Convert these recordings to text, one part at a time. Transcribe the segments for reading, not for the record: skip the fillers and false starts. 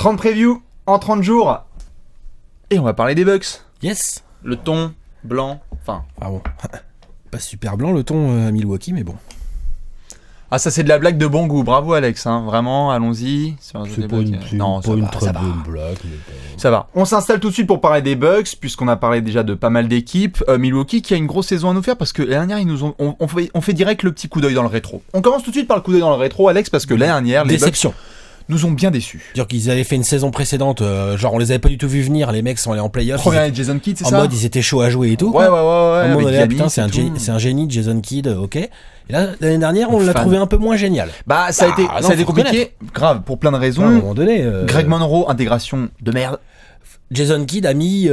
30 previews en 30 jours. Et on va parler des Bucks. Yes. Le ton blanc, enfin... Ah bon, pas super blanc le ton à Milwaukee, mais bon. Ah, ça c'est de la blague de bon goût, bravo Alex, hein. Vraiment, allons-y. C'est pas une très bonne blague. Ça va. On s'installe tout de suite pour parler des Bucks, puisqu'on a parlé déjà de pas mal d'équipes. Milwaukee qui a une grosse saison à nous faire, parce que l'année dernière, ils nous ont, on fait direct le petit coup d'œil dans le rétro. On commence tout de suite par le coup d'œil dans le rétro, Alex, parce que l'année dernière, les déception. Bucks nous ont bien déçus. C'est-à-dire qu'ils avaient fait une saison précédente, genre on les avait pas du tout vu venir, les mecs sont allés en playoff. Première année de Jason Kidd, c'est ça? En mode ils étaient chauds à jouer et tout. Ouais. En mode Giannis, putain, c'est un génie, Jason Kidd, ok. Et là, l'année dernière, on l'a trouvé un peu moins génial. Bah, ça a été compliqué, grave, pour plein de raisons. À un moment donné. Greg Monroe, intégration de merde. Jason Kidd a mis.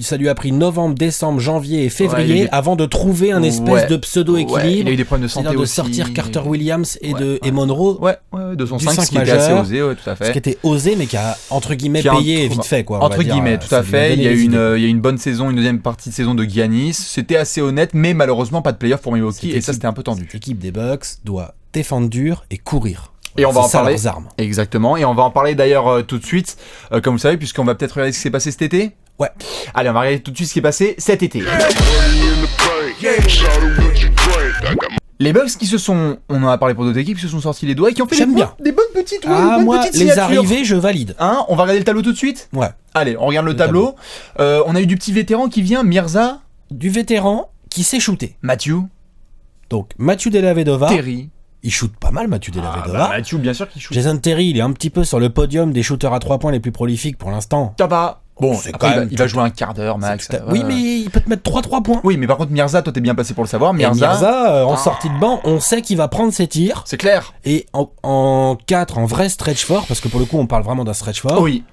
Ça lui a pris novembre, décembre, janvier et février avant de trouver un espèce de pseudo-équilibre. Ouais, il a eu des problèmes de santé c'est-à-dire aussi. de sortir Carter Williams et Monroe. De son 5, ce qui était assez osé, tout à fait. Ce qui était osé, mais qui a, entre guillemets, payé vite fait, quoi. Entre guillemets, tout à fait. Il y a eu une bonne saison, une deuxième partie de saison de Giannis. C'était assez honnête, mais malheureusement, pas de playoff pour Milwaukee, et ça, c'était un peu tendu. L'équipe des Bucks doit défendre dur et courir. Et on va en parler. Leurs armes. Exactement. Et on va en parler d'ailleurs tout de suite, comme vous savez, puisqu'on va peut-être regarder ce qui s'est passé cet été. Ouais. Allez, on va regarder tout de suite ce qui est passé cet été. Les Bucks on en a parlé pour d'autres équipes, qui se sont sortis les doigts et qui ont fait des bonnes petites les arrivées, je valide. Hein, on va regarder le tableau tout de suite. Ouais. Allez, on regarde le tableau. On a eu du petit vétéran qui vient, Mirza. Du vétéran qui s'est shooté. Matthew. Donc, Matthew Dellavedova. Terry. Il shoot pas mal, Matthew Dellavedova. Matthew, bien sûr qu'il shoot. Jason Terry, il est un petit peu sur le podium des shooters à 3 points les plus prolifiques pour l'instant. Ça va. Bon, après, il va jouer un quart d'heure max. Oui, mais il peut te mettre 3 points. Oui, mais par contre, Mirza, toi t'es bien passé pour le savoir. Mirza, en sortie de banc, on sait qu'il va prendre ses tirs. C'est clair. Et en 4, en vrai stretch fort, parce que pour le coup, on parle vraiment d'un stretch fort. Oui.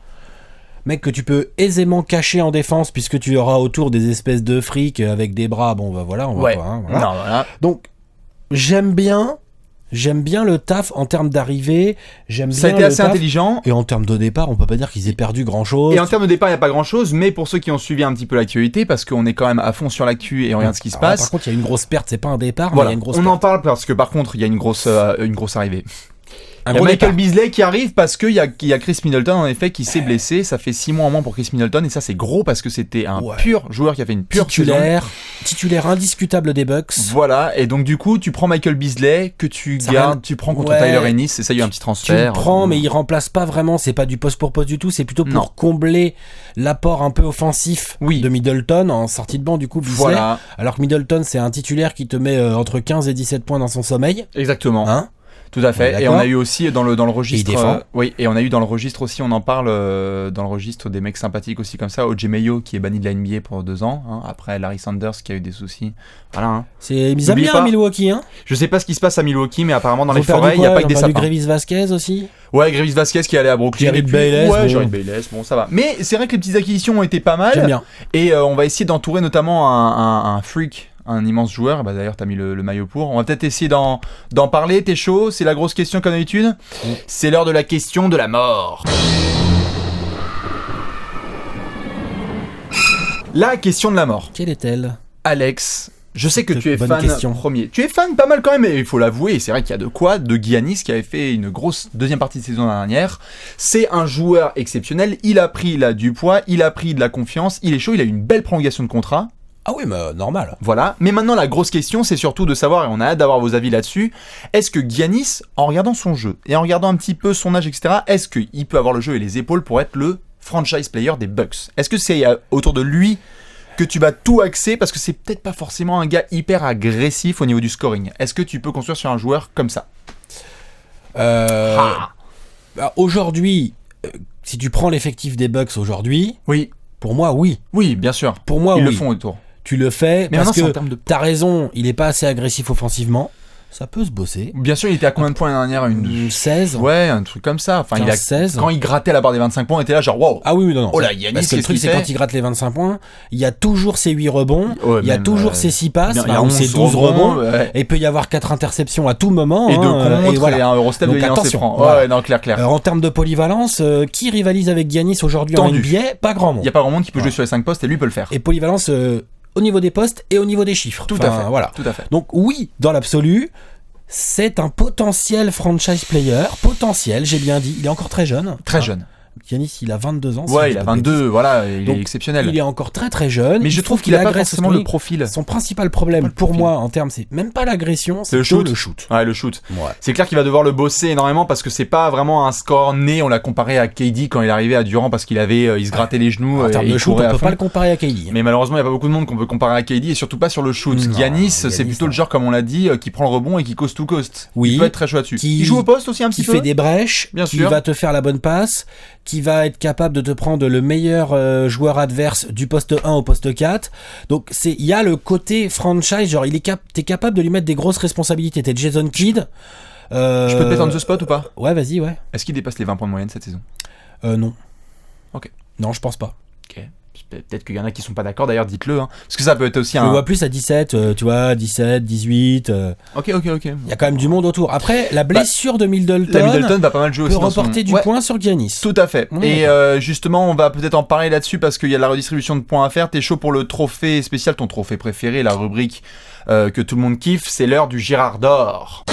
Mec que tu peux aisément cacher en défense, puisque tu auras autour des espèces de frics avec des bras. Bon, bah voilà, on va pas. Hein, voilà. Non, voilà. Donc, j'aime bien le taf en termes d'arrivée. Ça a été assez intelligent. Et en termes de départ, on peut pas dire qu'ils aient perdu grand chose. Et en termes de départ, il n'y a pas grand chose. Mais pour ceux qui ont suivi un petit peu l'actualité, parce qu'on est quand même à fond sur l'actu et on regarde ce qui se passe. Par contre, il y a une grosse perte. C'est pas un départ, voilà. mais il y a une grosse perte. On en parle parce que par contre, il y a une grosse arrivée. Il y a Michael départ. Beasley qui arrive parce qu'il y a Chris Middleton en effet qui s'est blessé. Ça fait 6 mois en moins pour Chris Middleton et ça c'est gros parce que c'était un pur joueur qui a fait une pure titulaire indiscutable des Bucks. Voilà, et donc du coup tu prends Michael Beasley que tu gardes, tu prends contre Tyler Ennis et ça il y a eu un petit transfert. Tu le prends mais il remplace pas vraiment, c'est pas du poste pour poste du tout, c'est plutôt pour combler l'apport un peu offensif de Middleton en sortie de banc du coup Beasley. Voilà. Alors que Middleton c'est un titulaire qui te met entre 15 et 17 points dans son sommeil. Exactement. Hein? Tout à fait. Et on a eu aussi dans le registre. Et on a eu dans le registre aussi, on en parle dans le registre des mecs sympathiques aussi comme ça. O.J. Mayo qui est banni de la NBA pour 2 ans. Hein, après Larry Sanders qui a eu des soucis. Voilà. Hein. C'est bizarre bien à Milwaukee. Hein. Je sais pas ce qui se passe à Milwaukee, mais apparemment dans les forêts, il n'y a pas que des sapins. Gravis Vasquez aussi. Ouais, Gravis Vasquez qui est allé à Brooklyn. Jared Bayless. Ouais, Jared Bayless. Bon, ça va. Mais c'est vrai que les petites acquisitions ont été pas mal. J'aime bien. Et on va essayer d'entourer notamment un freak. Un immense joueur, bah d'ailleurs t'as mis le maillot pour. On va peut-être essayer d'en parler, t'es chaud, c'est la grosse question comme d'habitude. C'est l'heure de la question de la mort. La question de la mort. Quelle est-elle ? Alex, je sais que tu es fan premier. Tu es fan pas mal quand même, mais il faut l'avouer, c'est vrai qu'il y a de quoi, de Giannis qui avait fait une grosse deuxième partie de saison dernière. C'est un joueur exceptionnel, il a pris du poids, il a pris de la confiance, il est chaud, il a eu une belle prolongation de contrat. Ah oui, mais normal. Voilà. Mais maintenant, la grosse question, c'est surtout de savoir, et on a hâte d'avoir vos avis là-dessus, est-ce que Giannis, en regardant son jeu, et en regardant un petit peu son âge, etc., est-ce qu'il peut avoir le jeu et les épaules pour être le franchise player des Bucks ? Est-ce que c'est autour de lui que tu vas tout axer ? Parce que c'est peut-être pas forcément un gars hyper agressif au niveau du scoring. Est-ce que tu peux construire sur un joueur comme ça ? Aujourd'hui, si tu prends l'effectif des Bucks aujourd'hui... Oui. Pour moi, oui. Oui, bien sûr. Pour moi, Ils le font autour. Tu le fais mais parce que t'as raison, il est pas assez agressif offensivement. Ça peut se bosser. Bien sûr, il était à combien de points l'année dernière 16. Ouais, un truc comme ça. Enfin, 16. Quand il grattait la barre des 25 points, on était là genre wow. Ah oui, non. Oh là, Giannis, parce que le truc, c'est quand il gratte les 25 points, il y a toujours ses 8 rebonds, il y a toujours ses 6 passes, ou ses 12 rebonds, et il peut y avoir 4 interceptions à tout moment. Et 2 contre, et un Eurostep de Giannis franc. Ouais, non, clair. En termes de polyvalence, qui rivalise avec Giannis aujourd'hui en NBA ? Pas grand monde. Il y a pas grand monde qui peut jouer sur les 5 postes et lui peut le faire. Et polyvalence au niveau des postes et au niveau des chiffres. Tout à fait. Voilà. Tout à fait. Donc oui, dans l'absolu, c'est un potentiel franchise player. Potentiel, j'ai bien dit. Il est encore très jeune. Très jeune. Giannis, il a 22 ans. Ouais, il a 22, voilà, il est exceptionnel. Il est encore très très jeune. Mais je trouve qu'il a pas forcément le profil. Son principal problème pour moi en termes, c'est même pas l'agression, c'est le shoot. Ouais, le shoot. Ouais. C'est clair qu'il va devoir le bosser énormément parce que c'est pas vraiment un score né. On l'a comparé à KD quand il arrivait à Durant parce qu'il il se grattait les genoux. En termes de shoot, on peut pas le comparer à KD. Mais malheureusement, il y a pas beaucoup de monde qu'on peut comparer à KD et surtout pas sur le shoot. Giannis, c'est plutôt le genre, comme on l'a dit, qui prend le rebond et qui coast to coast. Oui. Il peut être très chaud là-dessus. Il joue au poste aussi un petit peu. Qui fait des brèches. Bien sûr. Qui va te faire la bonne passe. Qui va être capable de te prendre le meilleur joueur adverse du poste 1 au poste 4. Donc il y a le côté franchise, genre t'es capable de lui mettre des grosses responsabilités. T'es Jason Kidd. Je peux te mettre on the spot ou pas? Ouais, vas-y, ouais. Est-ce qu'il dépasse les 20 points de moyenne cette saison? Non. Ok. Non, je pense pas. Ok. Peut-être qu'il y en a qui sont pas d'accord, d'ailleurs dites-le, hein. Parce que ça peut être aussi Je le vois plus à 17, tu vois, 17, 18. Ok. Il y a quand même du monde autour. Après, la blessure de Middleton va pas mal jouer peut aussi reporter du point sur Giannis. Tout à fait. Et justement, on va peut-être en parler là-dessus parce qu'il y a de la redistribution de points à faire. T'es chaud pour le trophée spécial, ton trophée préféré, la rubrique que tout le monde kiffe, c'est l'heure du Gérard d'or.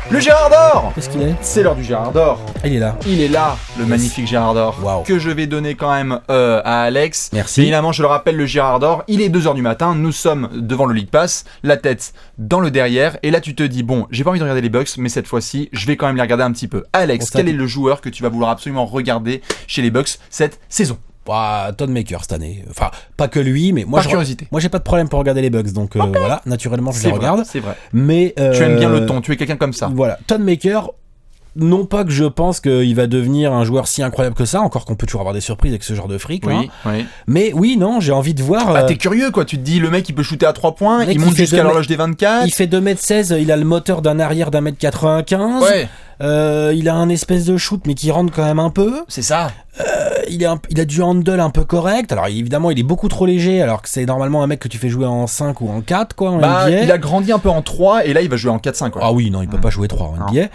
Le Gérard d'or! Qu'est-ce qu'il est? C'est l'heure du Gérard d'or. Il est là. Il est là, le magnifique Gérard d'or. Wow. Que je vais donner quand même à Alex. Merci. Évidemment, je le rappelle, le Gérard d'or, il est 2h du matin. Nous sommes devant le League Pass, la tête dans le derrière. Et là, tu te dis, bon, j'ai pas envie de regarder les Bucks, mais cette fois-ci, je vais quand même les regarder un petit peu. Alex, quel est le joueur que tu vas vouloir absolument regarder chez les Bucks cette saison? Thon Maker cette année. Enfin, pas que lui, mais moi, curiosité. Moi, j'ai pas de problème pour regarder les Bucks, donc voilà, naturellement, je les regarde. C'est vrai. Mais tu aimes bien le ton, tu es quelqu'un comme ça. Voilà, Thon Maker. Non pas que je pense qu'il va devenir un joueur si incroyable que ça, encore qu'on peut toujours avoir des surprises avec ce genre de fric. Oui. Mais oui, non, j'ai envie de voir. T'es curieux, quoi. Tu te dis, le mec, il peut shooter à 3 points, il monte jusqu'à l'horloge des 24. Il fait 2m16, il a le moteur d'un arrière d'1m95. Ouais. Il a un espèce de shoot, mais qui rentre quand même un peu. C'est ça. Il a du handle un peu correct. Alors évidemment, il est beaucoup trop léger, alors que c'est normalement un mec que tu fais jouer en 5 ou en 4, quoi, en NBA. Il a grandi un peu en 3, et là, il va jouer en 4-5, quoi. Ah oui, non, il peut pas jouer 3 en NBA.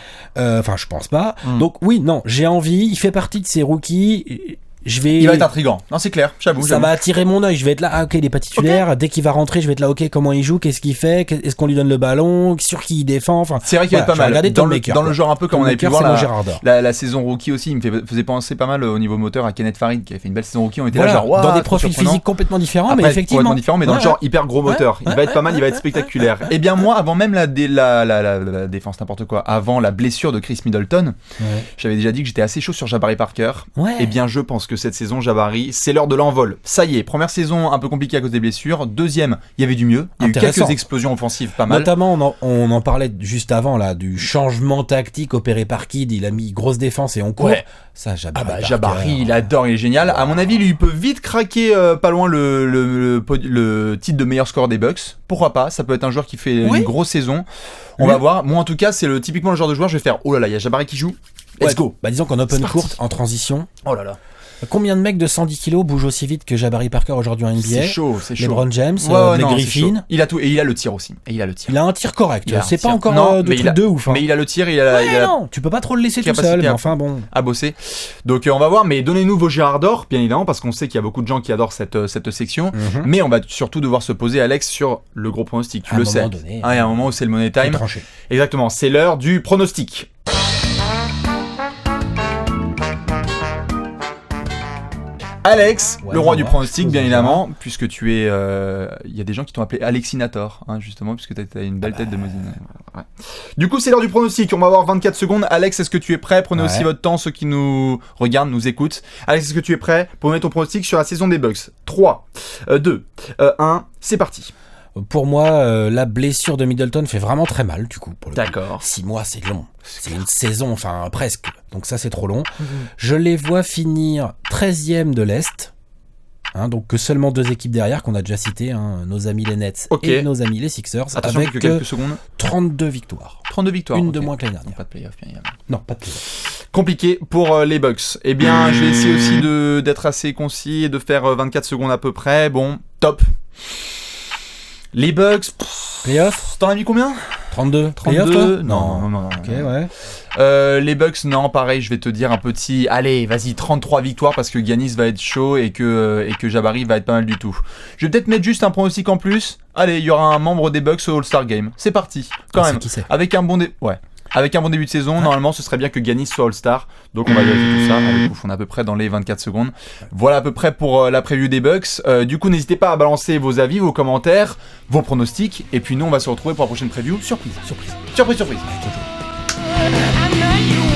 Enfin, je pense pas. Donc oui, non, j'ai envie. Il fait partie de ces rookies. Il va être intriguant. Non, c'est clair, j'avoue. Ça va attirer mon œil. Je vais être là, ok, il est pas titulaire. Okay. Dès qu'il va rentrer, je vais être là, ok, comment il joue, qu'est-ce qu'il fait, est-ce qu'on lui donne le ballon, sur qui il défend. Enfin, c'est vrai qu'il va être pas mal. Dans le genre un peu comme on avait pu voir la saison rookie aussi, il me faisait penser pas mal au niveau moteur à Kenneth Farid qui avait fait une belle saison rookie. On était là, genre, dans des profils physiques complètement différents, mais effectivement. Complètement différents, mais dans le genre hyper gros moteur. Il va être pas mal, il va être spectaculaire. Et bien moi, avant même la défense, n'importe quoi, avant la blessure de Chris Middleton, j'avais déjà dit que j'étais assez chaud sur Jabari Parker. Et bien je pense que cette saison, Jabari, c'est l'heure de l'envol. Ça y est, première saison un peu compliquée à cause des blessures. Deuxième, il y avait du mieux. Il y a eu quelques explosions offensives pas mal. Notamment, on en parlait juste avant là, du changement tactique opéré par Kidd. Il a mis grosse défense et on court. Ouais. Ça, Jabari, il adore, il est génial. À mon avis, lui, il peut vite craquer pas loin le titre de meilleur score des Bucks. Pourquoi pas? Ça peut être un joueur qui fait une grosse saison. On va voir. Moi, en tout cas, c'est typiquement le genre de joueur. Je vais faire, oh là là, il y a Jabari qui joue. Let's go. Disons qu'en open court, en transition. Oh là là. Combien de mecs de 110 kilos bougent aussi vite que Jabari Parker aujourd'hui en NBA? C'est chaud. LeBron James, Blake Griffin. Il a tout, et il a le tir aussi. Il a un tir correct. C'est pas encore de truc de ouf. Mais il a le tir, non, tu peux pas trop le laisser tout seul, mais enfin bon. À bosser. Donc on va voir, mais donnez-nous vos Gérard d'or, bien évidemment, parce qu'on sait qu'il y a beaucoup de gens qui adorent cette section. Mais on va surtout devoir se poser, Alex, sur le gros pronostic. Tu le sais. Il y a un moment où c'est le money time. Exactement, c'est l'heure du pronostic. Alex, le roi du pronostic, bien évidemment, puisque tu es... Il y a des gens qui t'ont appelé Alexinator, justement, puisque tu as une belle tête de Mosine. Ouais. Du coup, c'est l'heure du pronostic. On va avoir 24 secondes. Alex, est-ce que tu es prêt? Prenez aussi votre temps, ceux qui nous regardent, nous écoutent. Alex, est-ce que tu es prêt pour donner ton pronostic sur la saison des Bucks? 3, 2, 1, c'est parti. Pour moi, la blessure de Middleton fait vraiment très mal, du coup. D'accord. 6 mois, c'est long. C'est une saison, enfin presque. Donc ça, c'est trop long. Je les vois finir 13e de l'Est. Donc que seulement 2 équipes derrière, qu'on a déjà citées, nos amis les Nets et nos amis les Sixers. Attention, avec quelques secondes. 32 victoires. 32 victoires. Une de moins que l'année dernière. Pas de playoff, bien évidemment. Non, pas de playoff. Compliqué pour les Bucks. Eh bien, je vais essayer aussi d'être assez concis et de faire 24 secondes à peu près. Bon, top. Les Bucks, playoff, t'en as mis combien? 32 playoff, 32 toi non. Ok, ouais. Les Bucks, non, pareil, je vais te dire un petit... Allez, vas-y, 33 victoires parce que Giannis va être chaud et que Jabari va être pas mal du tout. Je vais peut-être mettre juste un pronostic en plus. Allez, il y aura un membre des Bucks au All-Star Game. C'est parti, quand même. Qui c'est Avec un bon début de saison, normalement, ce serait bien que Giannis soit All-Star. Donc on va vérifier tout ça. Allez, ouf, on est à peu près dans les 24 secondes. Voilà à peu près pour la preview des Bucks. Du coup, n'hésitez pas à balancer vos avis, vos commentaires, vos pronostics. Et puis nous, on va se retrouver pour la prochaine preview. Surprise. Surprise. Surprise. I know you